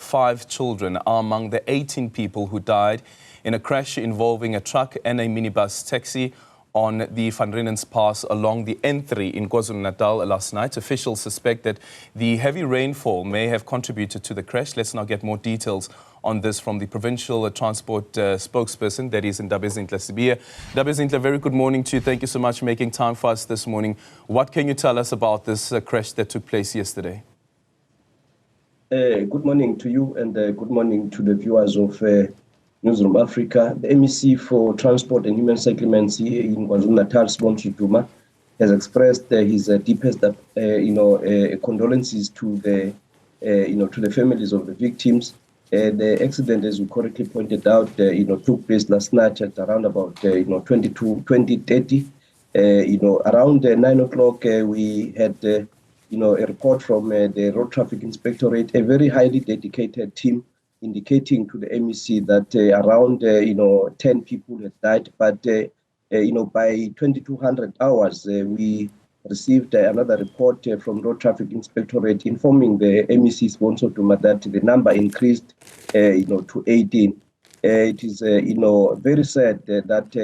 5 children are among the 18 people who died in a crash involving a truck and a minibus taxi on the Van Rieneens Pass along the N3 in KwaZulu-Natal last night. Officials suspect that the heavy rainfall may have contributed to the crash. Let's now get more details on this from the Provincial Transport spokesperson, that is Ndabezinhle Sibiya. Ndabezinhle, very good morning to you. Thank you so much for making time for us this morning. What can you tell us about this crash that took place yesterday? Good morning to you and good morning to the viewers of Newzroom Afrika. The MEC for Transport and Human Settlements here in KwaZulu-Natal, Duma, has expressed his deepest, condolences to the, to the families of the victims. The accident, as you correctly pointed out, took place last night at around about 20:30. Around 9 o'clock, we had a report from the Road Traffic Inspectorate, a very highly dedicated team, indicating to the MEC that around 10 people had died, but by 2200 hours we received another report from Road Traffic Inspectorate informing the MEC sponsor that the number increased to 18. It is very sad that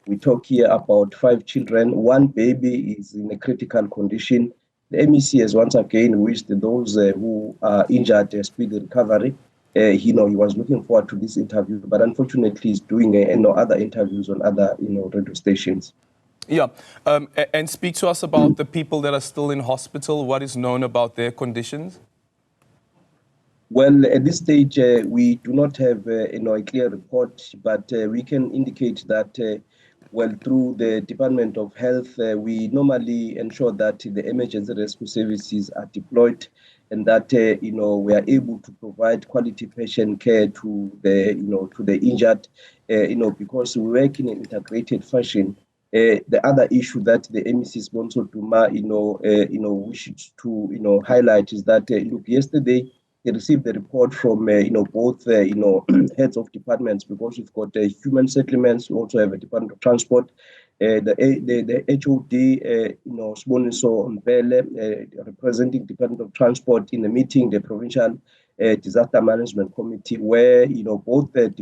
we talk here about 5 children. 1 baby is in a critical condition. The MEC has once again wished those who are injured a speedy recovery. He was looking forward to this interview, but unfortunately he's doing other interviews on other radio stations. Yeah, and speak to us about the people that are still in hospital. What is known about their conditions? Well, at this stage, we do not have a clear report, but we can indicate that, through the Department of Health, we normally ensure that the emergency rescue services are deployed and that we are able to provide quality patient care to the injured, because we work in an integrated fashion. The other issue that the MEC sponsor Duma, wishes to highlight is that look, yesterday he received the report from both heads of departments, because we've got human settlements. We also have a Department of Transport. The HOD, Sboniso Mpele, representing Department of Transport in the meeting, the Provincial Disaster Management Committee, where both the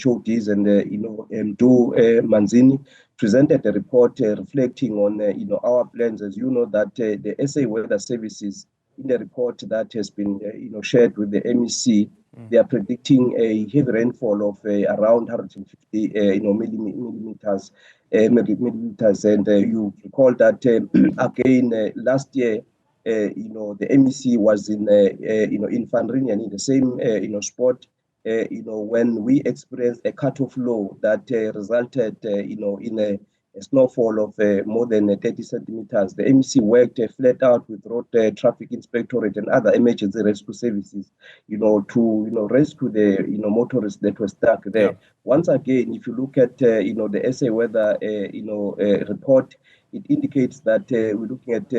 HODs and Mdu Manzini presented a report reflecting on our plans. As you know, that the SA Weather Services, in the report that has been shared with the MEC, they are predicting a heavy rainfall of around 150 millimeters. And you recall that again last year, the MEC was in Van Rieneens in the same spot. When we experienced a cut-off low that resulted in a snowfall of more than 30 centimeters. The MEC worked flat out with Road Traffic Inspectorate and other emergency rescue services, to rescue the motorists that were stuck there. Yeah. Once again, if you look at the SA Weather report, it indicates that we're looking at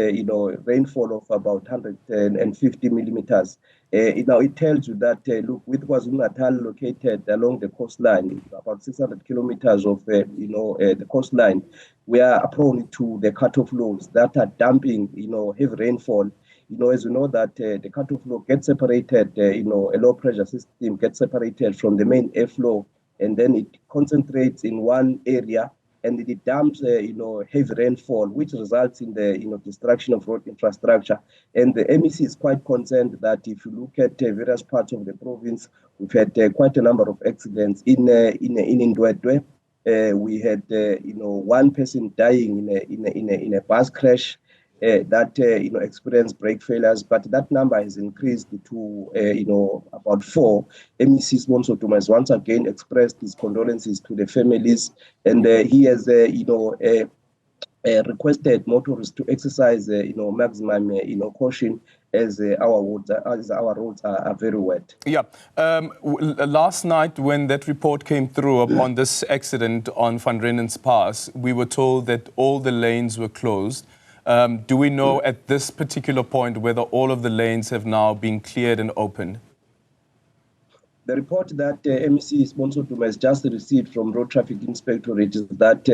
rainfall of about 150 millimeters. It tells you that look, with KwaZulu-Natal located along the coastline, about 600 kilometers of the coastline, we are prone to the cut-off lows that are dumping heavy rainfall. As you know that the cut-off low gets separated, a low pressure system gets separated from the main airflow, and then it concentrates in one area, and it dumps heavy rainfall, which results in the destruction of road infrastructure. And the MEC is quite concerned that if you look at various parts of the province, we've had quite a number of accidents. In Ndwedwe, we had 1 person dying in a bus crash that experienced brake failures, but that number has increased to about 4. MEC sponsor Thomas once again expressed his condolences to the families, and he has requested motorists to exercise maximum caution as our roads are very wet. Yeah. Last night when that report came through upon this accident on Van Rieneens Pass, we were told that all the lanes were closed. Do we know at this particular point whether all of the lanes have now been cleared and opened? The report that MEC sponsor has just received from Road Traffic Inspectorate is that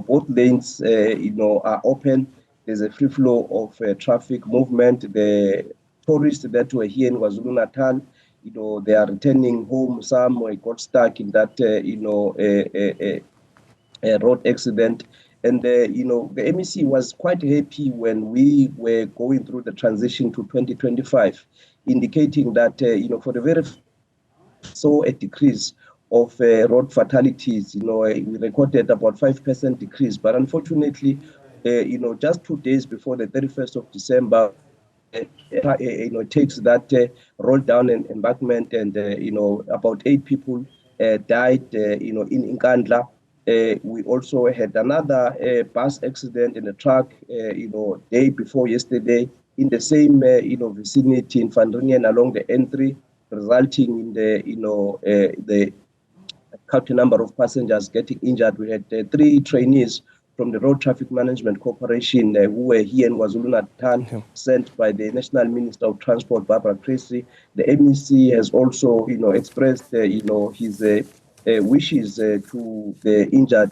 both lanes are open. There's a free flow of traffic movement. The tourists that were here in KwaZulu-Natal, they are returning home. Some got stuck in that, road accident. And, the MEC was quite happy when we were going through the transition to 2025, indicating that, for the very saw a decrease of road fatalities. We recorded about 5% decrease, but unfortunately, just 2 days before the 31st of December, it takes that roll down and embankment, and about 8 people died, in Nkandla. We also had another bus accident in a truck, day before yesterday in the same, vicinity in Van along the N3, resulting in the count number of passengers getting injured. We had 3 trainees from the Road Traffic Management Corporation who were here in KwaZulu-Natal, sent by the National Minister of Transport, Barbara Tracy. The MEC has also, expressed, his wishes to the injured,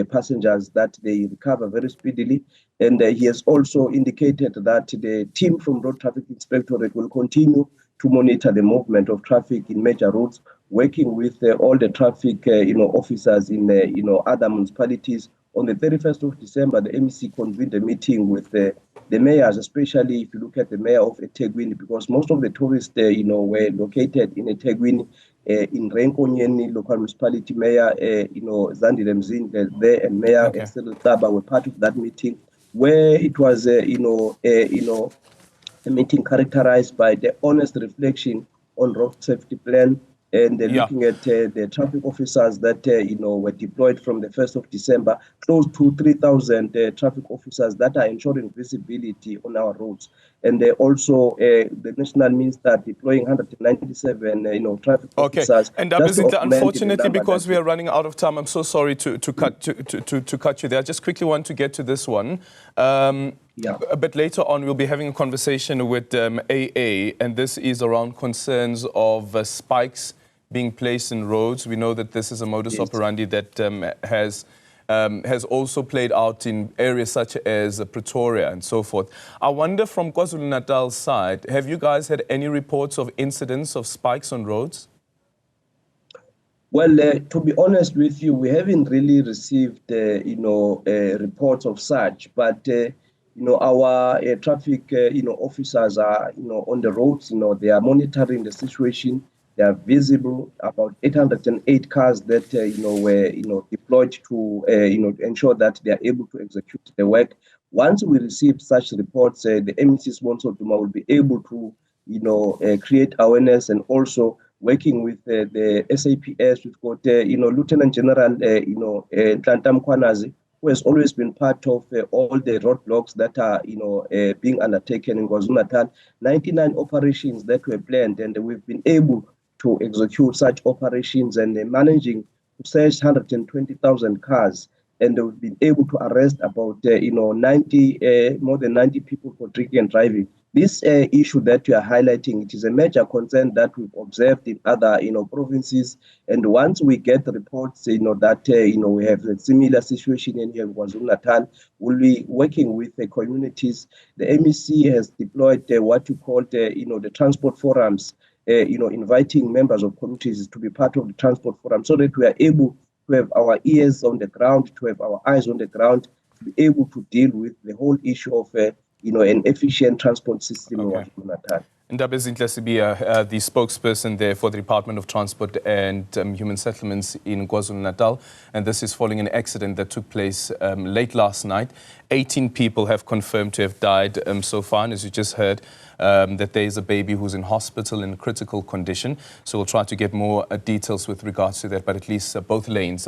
passengers that they recover very speedily. And he has also indicated that the team from Road Traffic Inspectorate will continue to monitor the movement of traffic in major roads, working with all the traffic, officers in, other municipalities. On the 31st of December, the MEC convened a meeting with the mayors, especially if you look at the mayor of eThekwini, because most of the tourists, were located in eThekwini. In Renkonyeni local municipality, Mayor, Ndabezinhle there, and Mayor Cyril Taba were part of that meeting, where it was, a meeting characterized by the honest reflection on road safety plan, and looking at the traffic officers that were deployed from the 1st of December, close to 3,000 traffic officers that are ensuring visibility on our roads. And also the national minister deploying 197 traffic officers. And unfortunately, because we are running out of time, I'm so sorry to cut you there. I just quickly want to get to this one. A bit later on, we'll be having a conversation with AA, and this is around concerns of spikes being placed in roads. We know that this is a modus operandi that has also played out in areas such as Pretoria and so forth. I wonder, from KwaZulu-Natal's side, have you guys had any reports of incidents of spikes on roads? Well, to be honest with you, we haven't really received, reports of such, but our traffic, officers are, on the roads. They are monitoring the situation. They are visible. About 808 cars that were deployed to ensure that they are able to execute the work. Once we receive such reports, the MEC sponsor Duma will be able to create awareness, and also working with the SAPS. We've got Lieutenant General Nhlanhla Mkhwanazi, who has always been part of all the roadblocks that are being undertaken in KwaZulu-Natal. 99 operations that were planned, and we've been able to execute such operations, and managing to search 120,000 cars, and we've been able to arrest about more than 90 people for drinking and driving. This issue that you are highlighting, it is a major concern that we've observed in other provinces, and once we get reports that we have a similar situation in here in KwaZulu-Natal, we'll be working with the communities. The MEC has deployed what you call the transport forums, inviting members of communities to be part of the transport forum, so that we are able to have our ears on the ground, to have our eyes on the ground, to be able to deal with the whole issue of an efficient transport system in KwaZulu-Natal. Ndabezinhle Sibiya, the spokesperson there for the Department of Transport and Human Settlements in KwaZulu-Natal, and this is following an accident that took place late last night. 18 people have confirmed to have died so far, and as you just heard, that there is a baby who's in hospital in critical condition. So we'll try to get more details with regards to that, but at least both lanes